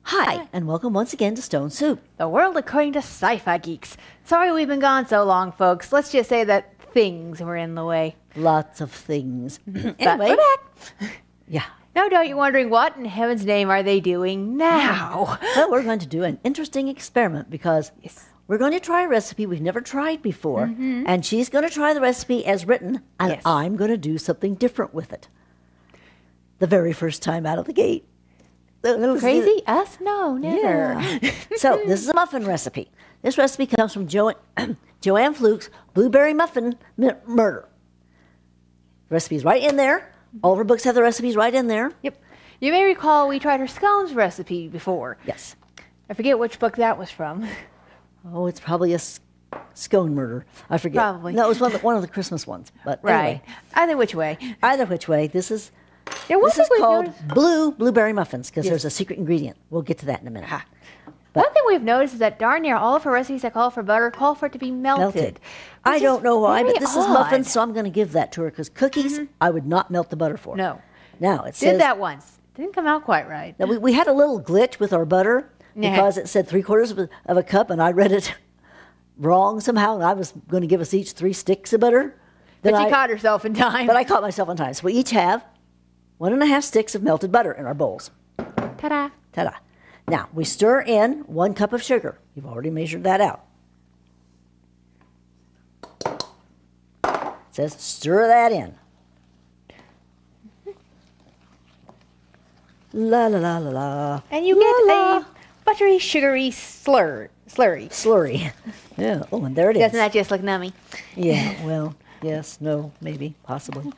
Hi, and welcome once again to Stone Soup. The world according to Sci-Fi Geeks. Sorry we've been gone so long, folks. Let's just say that things were in the way. Lots of things. But Anyway, we're back. yeah. No doubt you're wondering what in heaven's name are they doing now? Well, we're going to do an interesting experiment because Yes. we're going to try a recipe we've never tried before, and she's going to try the recipe as written, and Yes. I'm going to do something different with it. The very first time out of the gate. A little crazy? Us? No, never. Yeah. So this is a muffin recipe. This recipe comes from Joanne Fluke's Blueberry Muffin Murder. The recipe's right in there. All of her books have the recipes right in there. Yep. You may recall we tried her scones recipe before. Yes. I forget which book that was from. Oh, it's probably a scone murder. I forget. Probably. No, it was one of the Christmas ones. But Right. anyway, Either which way. either which way, this is There was this is we've called noticed- blueberry muffins because Yes. there's a secret ingredient. We'll get to that in a minute. One thing we've noticed is that darn near all of her recipes that call for butter call for it to be melted. I which don't know why, very but this is odd. muffins, so I'm going to give that to her because cookies, I would not melt the butter for. No. Now, it says Did that once. Didn't come out quite right. Now, we had a little glitch with our butter Yeah. because it said 3/4 of a cup, and I read it wrong somehow, and I was going to give us each 3 sticks of butter. But Then she I- caught herself in time. But I caught myself on time. So we each have 1.5 sticks of melted butter in our bowls. Ta-da. Ta-da. Now, we stir in 1 cup of sugar. You've already measured that out. It says stir that in. La la la la la. And you La, get la. a buttery, sugary slurry. Slurry. Yeah. Oh, and there it is. Doesn't that just look nummy? Yeah, well, yes, no, maybe, possibly.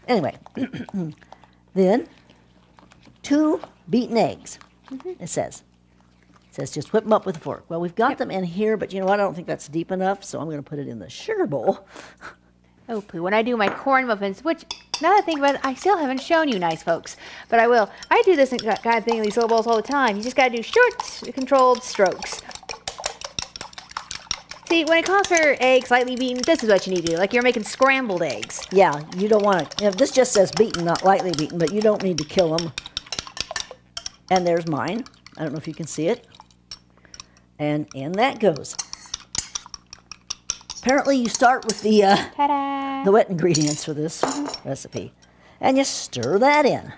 Anyway, then 2 beaten eggs, it says. It says just whip them up with a fork. Well, we've got them in here, but you know what? I don't think that's deep enough, so I'm going to put it in the sugar bowl. Oh, poo. When I do my corn muffins, which, now that I think about it, I still haven't shown you nice folks. But I will. I do this kind of thing in these little bowls all the time. You just got to do short, controlled strokes. See, when it calls for eggs lightly beaten, this is what you need to do. Like you're making scrambled eggs. Yeah, you don't want to, this just says beaten, not lightly beaten, but you don't need to kill them. And there's mine. I don't know if you can see it. And in that goes. Apparently you start with the Ta-da! wet ingredients for this recipe. And you stir that in.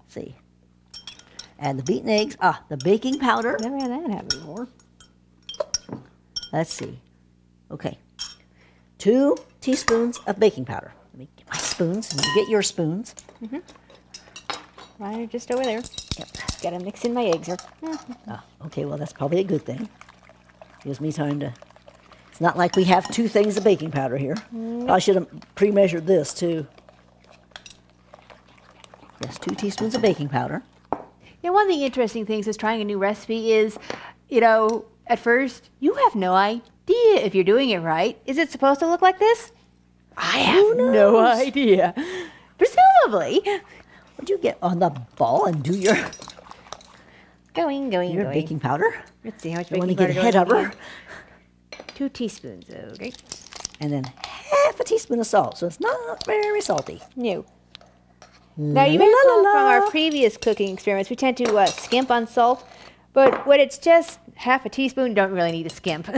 See. And the beaten eggs, the baking powder. Never had that happen before. Let's see. Okay. 2 teaspoons of baking powder. Let me get my spoons, and you get your spoons. Mine are just over there. Yep. Gotta mix in my eggs here. Okay, well, that's probably a good thing. Gives me time to... It's not like we have 2 things of baking powder here. I should have pre-measured this, too. Yes, 2 teaspoons of baking powder. You know, one of the interesting things is trying a new recipe is, at first, you have no idea if you're doing it right. Is it supposed to look like this? I have no idea. Presumably. Would you get on the ball and do your Going. baking powder? Let's see how much You want to baking get powder ahead of goes in her. here. 2 teaspoons, okay. And then half a teaspoon of salt, so it's not very salty. No. Now, you may recall from our previous cooking experiments, we tend to skimp on salt, but when it's just half a teaspoon, you don't really need to skimp.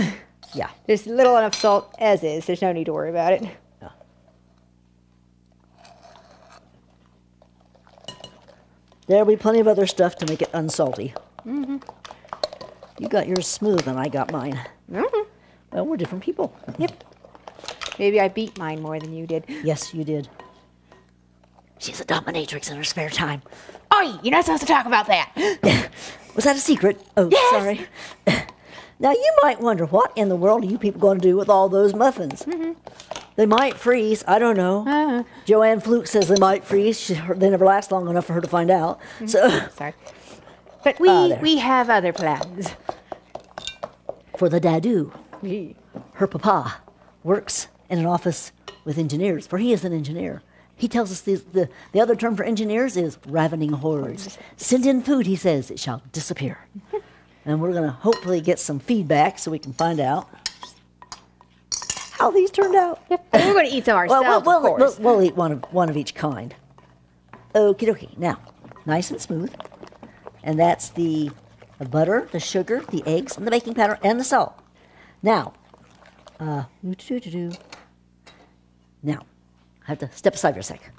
Yeah. There's little enough salt as is. There's no need to worry about it. There'll be plenty of other stuff to make it unsalty. You got yours smooth and I got mine. Well, we're different people. Yep. Maybe I beat mine more than you did. Yes, you did. She's a dominatrix in her spare time. Oi, you're not supposed to talk about that. Was that a secret? Oh, Yes! sorry. Now, you might wonder, what in the world are you people going to do with all those muffins? They might freeze. I don't know. Joanne Fluke says they might freeze. They never last long enough for her to find out. So, Sorry. But there. we have other plans. for the dadu, her papa works in an office with engineers, for he is an engineer. He tells us the other term for engineers is ravening hordes. Send in food, he says, it shall disappear. And we're going to hopefully get some feedback so we can find out how these turned out. Yep. We're going to eat some ourselves, of course. We'll eat one of each kind. Okie dokie. Now, nice and smooth. And that's the butter, the sugar, the eggs, and the baking powder, and the salt. Now, now, I have to step aside for a sec.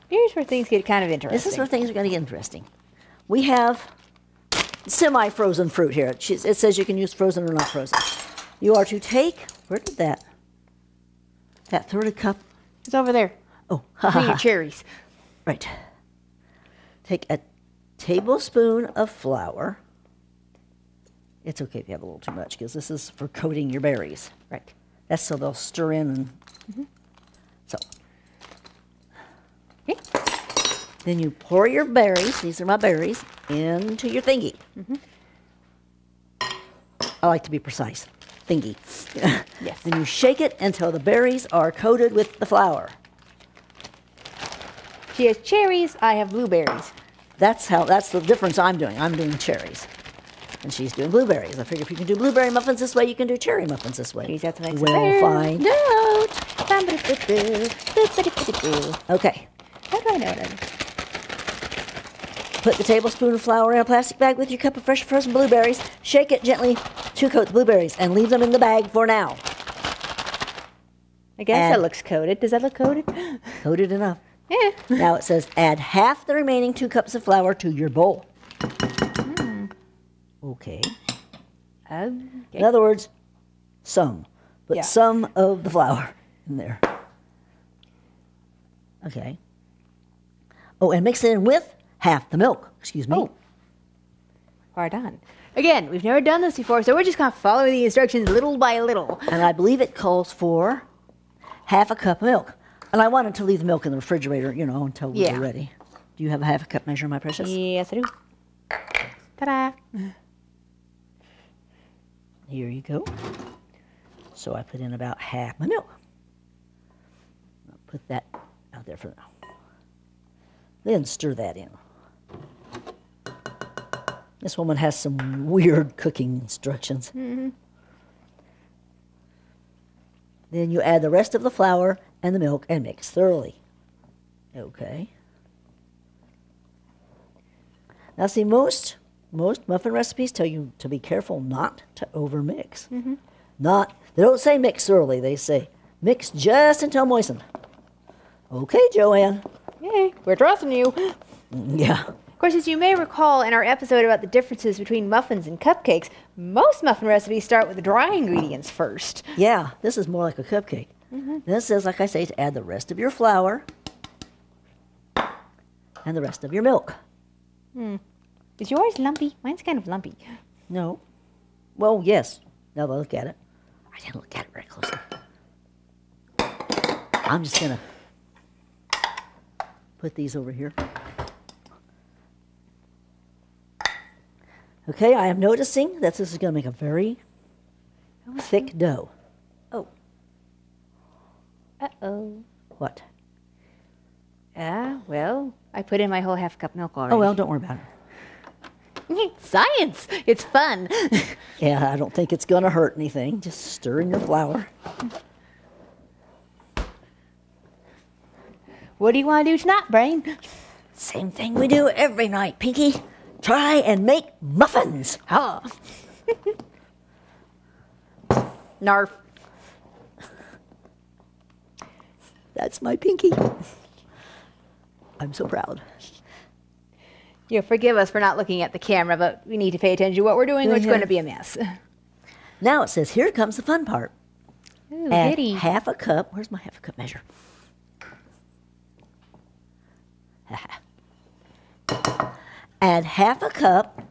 Here's where things get kind of interesting. This is where things are going to get interesting. We have semi-frozen fruit here. It says you can use frozen or not frozen. You are to take, where did that third cup? It's over there. Oh, Between your cherries. Right. Take a tablespoon of flour. It's okay if you have a little too much because this is for coating your berries. Right. That's so they'll stir in and so. Okay. Then you pour your berries, these are my berries, into your thingy. I like to be precise. Thingy. Yes. Then you shake it until the berries are coated with the flour. She has cherries, I have blueberries. That's the difference I'm doing. I'm doing cherries. And she's doing blueberries. I figure if you can do blueberry muffins this way, you can do cherry muffins this way. Please have to make We'll find out. Okay. How do I know that? Put the tablespoon of flour in a plastic bag with your cup of fresh frozen blueberries. Shake it gently to coat the blueberries and leave them in the bag for now. I guess that looks coated. Does that look coated? Coated enough. Yeah. Now it says add half the remaining 2 cups of flour to your bowl. Okay. In other words, some. Put some of the flour in there. Okay. Oh, and mix it in with half the milk. Excuse me. Oh. Well done. Again, we've never done this before, so we're just going to follow the instructions little by little. And I believe it calls for half a cup of milk. And I wanted to leave the milk in the refrigerator, until we were ready. Do you have a half a cup measure, my precious? Yes, I do. Ta-da. Here you go. So I put in about half my milk. I'll put that out there for now. Then stir that in. This woman has some weird cooking instructions. Then you add the rest of the flour and the milk and mix thoroughly. Okay. Now see, most muffin recipes tell you to be careful not to overmix. They don't say mix thoroughly. They say mix just until moistened. Okay, Joanne. Yay, we're trusting you. Yeah. Of course, as you may recall in our episode about the differences between muffins and cupcakes, most muffin recipes start with the dry ingredients first. Yeah, this is more like a cupcake. This says, like I say, to add the rest of your flour and the rest of your milk. Is yours lumpy? Mine's kind of lumpy. No. Well, yes. Now that I look at it. I didn't look at it very closely. I'm just going to put these over here. Okay, I am noticing that this is going to make a very thick dough. Oh. Uh-oh. What? Well, I put in my whole half cup milk already. Oh, well, don't worry about it. Science! It's fun. Yeah, I don't think it's going to hurt anything. Just stir in your flour. What do you want to do tonight, Brain? Same thing we do every night, Pinky. Try and make muffins. Oh. Narf. That's my Pinky. I'm so proud. You'll forgive us for not looking at the camera, but we need to pay attention to what we're doing, or it's going to be a mess. Now it says, here comes the fun part. Ooh, Add goody. half a cup. Where's my half a cup measure? Add half a cup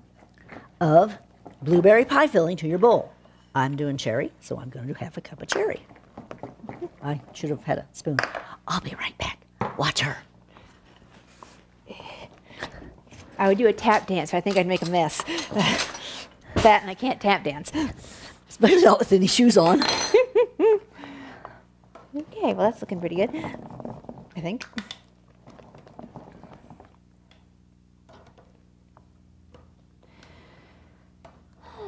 of blueberry pie filling to your bowl. I'm doing cherry, so I'm going to do half a cup of cherry. I should have had a spoon. I'll be right back. Watch her. I would do a tap dance, but I think I'd make a mess. That, and I can't tap dance. Especially not with any shoes on. Okay, well, that's looking pretty good, I think.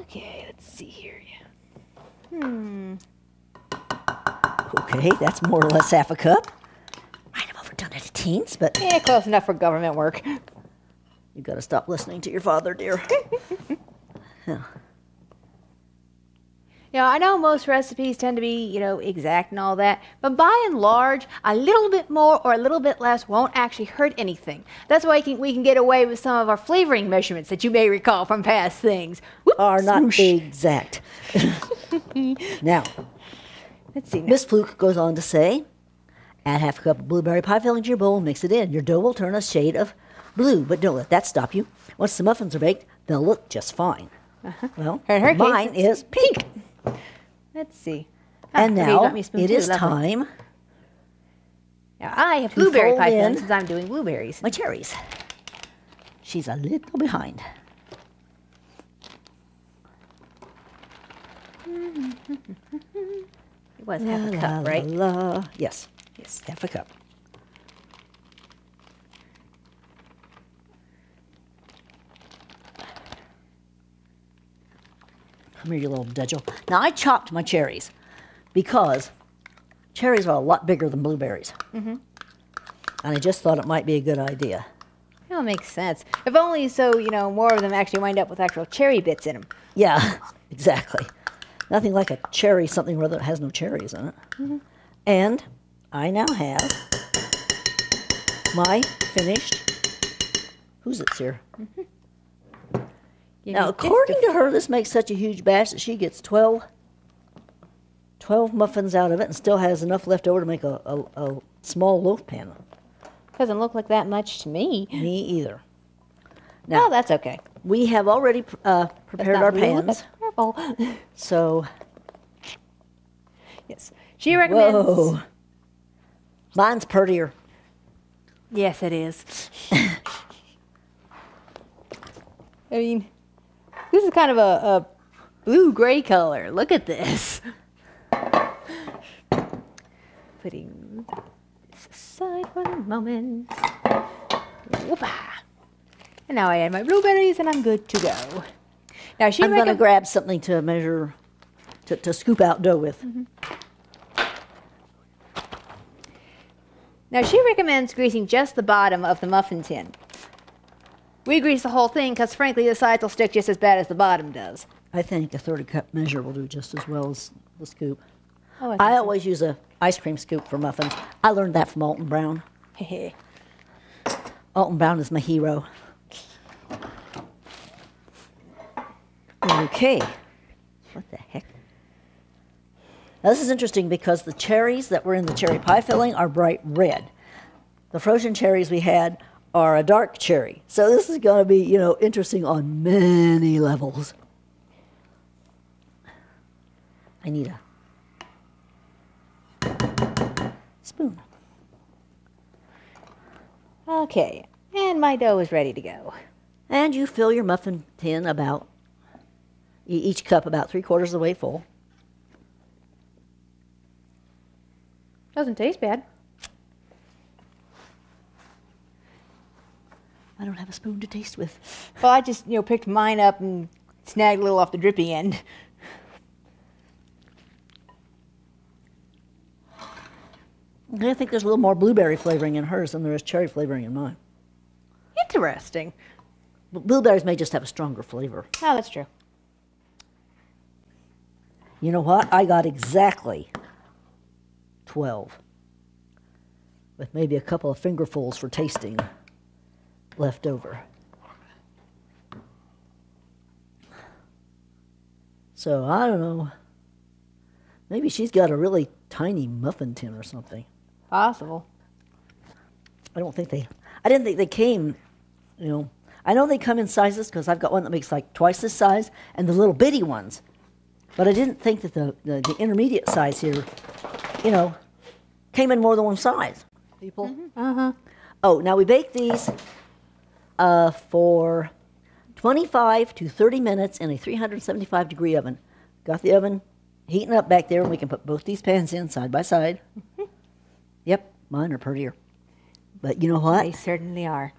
Okay, let's see here. Okay, that's more or less half a cup. Might have overdone it a teens, but Yeah, close enough for government work. You got to stop listening to your father, dear. Yeah. You know, I know most recipes tend to be, exact and all that, but by and large, a little bit more or a little bit less won't actually hurt anything. That's why we can get away with some of our flavoring measurements that you may recall from past things. Whoops, Are not swoosh. exact. Now, Let's see. Miss Fluke goes on to say, add half a cup of blueberry pie filling to your bowl and mix it in. Your dough will turn a shade of blue, but don't let that stop you. Once the muffins are baked, they'll look just fine. Well, In her case, mine is pink. Let's see. And okay, you now got me a spoon it too, is lovely. time Now I have blueberry fold pie in filling since I'm doing blueberries. my cherries. She's a little behind. It was half a cup, right? Yes, half a cup. Come here, you little dudgel. Now, I chopped my cherries because cherries are a lot bigger than blueberries. And I just thought it might be a good idea. That makes sense. If only so, more of them actually wind up with actual cherry bits in them. Yeah, exactly. Nothing like a cherry, something rather that has no cherries in it. And I now have my finished, who's it's here? Now, according to her, this makes such a huge batch that she gets 12 muffins out of it and still has enough left over to make a small loaf pan. Doesn't look like that much to me. Me either. Now, Now, that's okay. we have already prepared Not our blue, pans. that's purple. So, Yes. She recommends. whoa. Mine's prettier. Yes, it is. I mean, this is kind of a blue-gray color. Look at this. Putting this aside for the moment. Whoopah. And now I add my blueberries and I'm good to go. Now she I'm going to grab something to measure, to scoop out dough with. Now she recommends greasing just the bottom of the muffin tin. We grease the whole thing because frankly the sides will stick just as bad as the bottom does. I think a 30-cup measure will do just as well as the scoop. Oh, I always use a ice cream scoop for muffins. I learned that from Alton Brown. think Alton Brown is my hero. Okay. What the heck? Now this is interesting because the cherries that were in the cherry pie filling are bright red. The frozen cherries we had are a dark cherry. So this is going to be, interesting on many levels. I need a spoon. Okay, and my dough is ready to go. And you fill your muffin tin about, each cup about 3/4 of the way full. Doesn't taste bad. I don't have a spoon to taste with. Well, I just, picked mine up and snagged a little off the drippy end. I think there's a little more blueberry flavoring in hers than there is cherry flavoring in mine. Interesting. Blueberries may just have a stronger flavor. Oh, that's true. You know what? I got exactly 12, with maybe a couple of fingerfuls for tasting left over. So I don't know. Maybe she's got a really tiny muffin tin or something. Possible. I didn't think they came, I know they come in sizes because I've got one that makes like twice this size and the little bitty ones. But I didn't think that the intermediate size here, came in more than one size. People. Oh, now we bake these for 25 to 30 minutes in a 375-degree oven. Got the oven heating up back there, and we can put both these pans in side by side. Yep, mine are prettier. But you know what? They certainly are.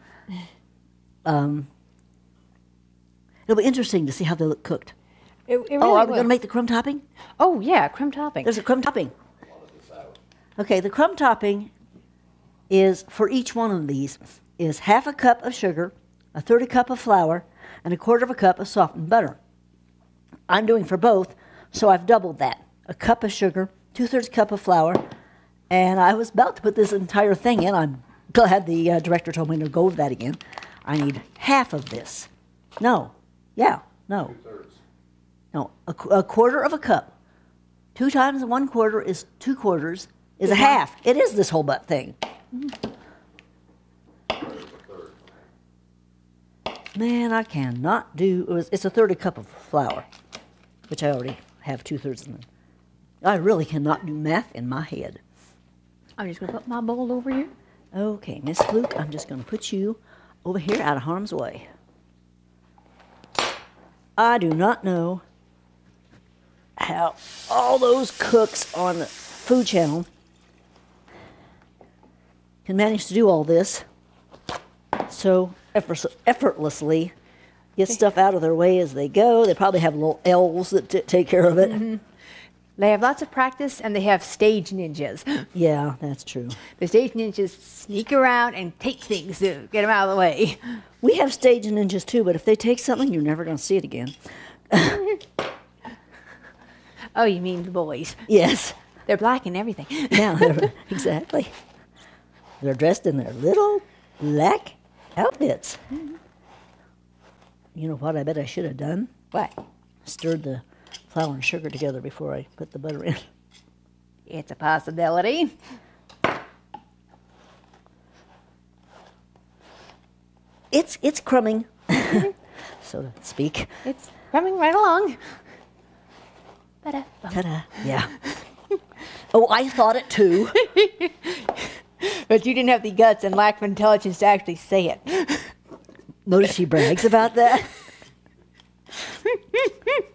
It'll be interesting to see how they look cooked. It really Are we will. going to make the crumb topping? Oh, yeah, crumb topping. There's a crumb topping. Okay, the crumb topping is, for each one of these, is half a cup of sugar, a third a cup of flour, and a quarter of a cup of softened butter. I'm doing for both, so I've doubled that. A cup of sugar, 2/3 cup of flour, and I was about to put this entire thing in. I'm glad the director told me to go over that again. I need half of this. No. Yeah, no. 2/3. No, a quarter of a cup. 2 times 1/4 is 2/4 is a half. It is this whole butt thing. Man, I cannot do, it's a third a cup of flour, which I already have 2/3 in. I really cannot do math in my head. I'm just going to put my bowl over here. Okay, Miss Fluke, I'm just going to put you over here out of harm's way. I do not know how all those cooks on the Food Channel can manage to do all this so effortlessly, get stuff out of their way as they go. They probably have little elves that take care of it. Mm-hmm. They have lots of practice, and they have stage ninjas. Yeah, that's true. The stage ninjas sneak around and take things to get them out of the way. We have stage ninjas too, but if they take something, you're never going to see it again. Oh, you mean the boys? Yes. They're black and everything. Yeah, exactly. They're dressed in their little black outfits. Mm-hmm. You know what I bet I should have done? What? Stirred the flour and sugar together before I put the butter in. It's a possibility. It's crumbing, so to speak. It's coming right along. Ta-da. Ta-da. Yeah. Oh, I thought it too. But you didn't have the guts and lack of intelligence to actually say it. Notice she brags about that.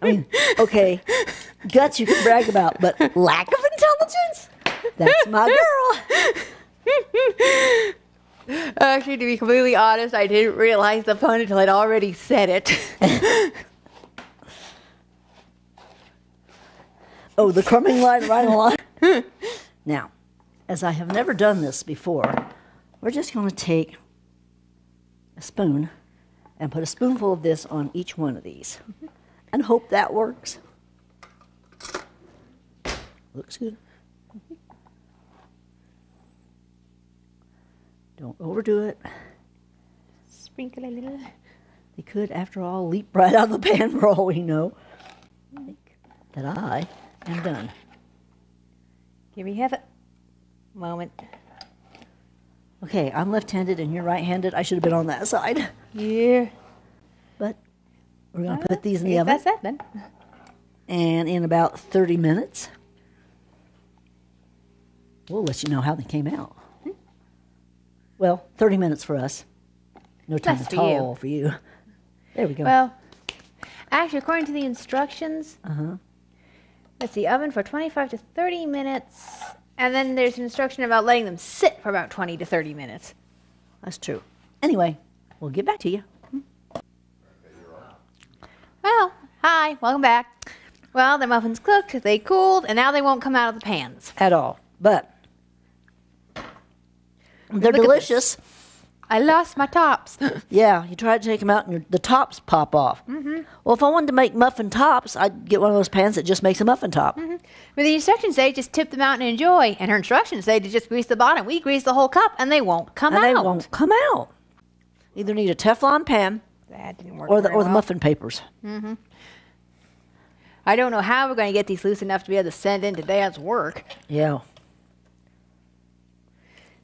I mean, okay, guts you can brag about, but lack of intelligence? That's my girl. Actually, to be completely honest, I didn't realize the pun until I'd already said it. Oh, the crumbing line right along. Now, as I have never done this before, we're just going to take a spoon and put a spoonful of this on each one of these and hope that works. Looks good. Don't overdo it. Sprinkle a little. They could, after all, leap right out of the pan for all we know. I think that I am done. Here we have it. Moment. Okay, I'm left-handed and you're right-handed. I should have been on that side. Yeah. But we're going to put these in the oven. That's that then. And in about 30 minutes, we'll let you know how they came out. Well, 30 minutes for us. No time That's at for you. all for you. There we go. Well, actually, according to the instructions, it's the oven for 25 to 30 minutes, and then there's an instruction about letting them sit for about 20 to 30 minutes. That's true. Anyway, we'll get back to you. Well, hi, welcome back. Well, the muffins cooked, they cooled, and now they won't come out of the pans. At all. But they're Look at delicious. I lost my tops. Yeah, you try to take them out and the tops pop off. Well, if I wanted to make muffin tops, I'd get one of those pans that just makes a muffin top. But the instructions say just tip them out and enjoy, and her instructions say to just grease the bottom. We grease the whole cup, and they won't come out. And they won't come out. Either need a Teflon pan That didn't work or the very well. muffin papers. I don't know how we're going to get these loose enough to be able to send in to Dad's work. Yeah.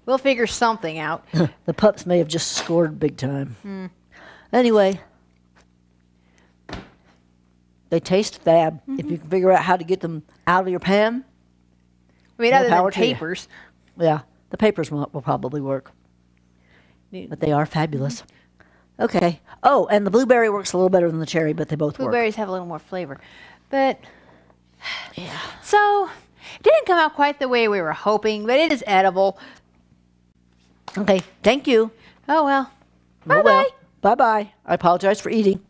We'll figure something out. The pups may have just scored big time. Anyway, they taste fab. If you can figure out how to get them out of your pan, I mean, More other than power to you. papers. yeah, the papers will probably work. But they are fabulous. Okay. Oh, and the blueberry works a little better than the cherry, but they both work. Blueberries have a little more flavor. But, yeah. So, it didn't come out quite the way we were hoping, but it is edible. Okay, thank you. Oh, well. Oh, Bye-bye. well. Bye-bye. I apologize for eating.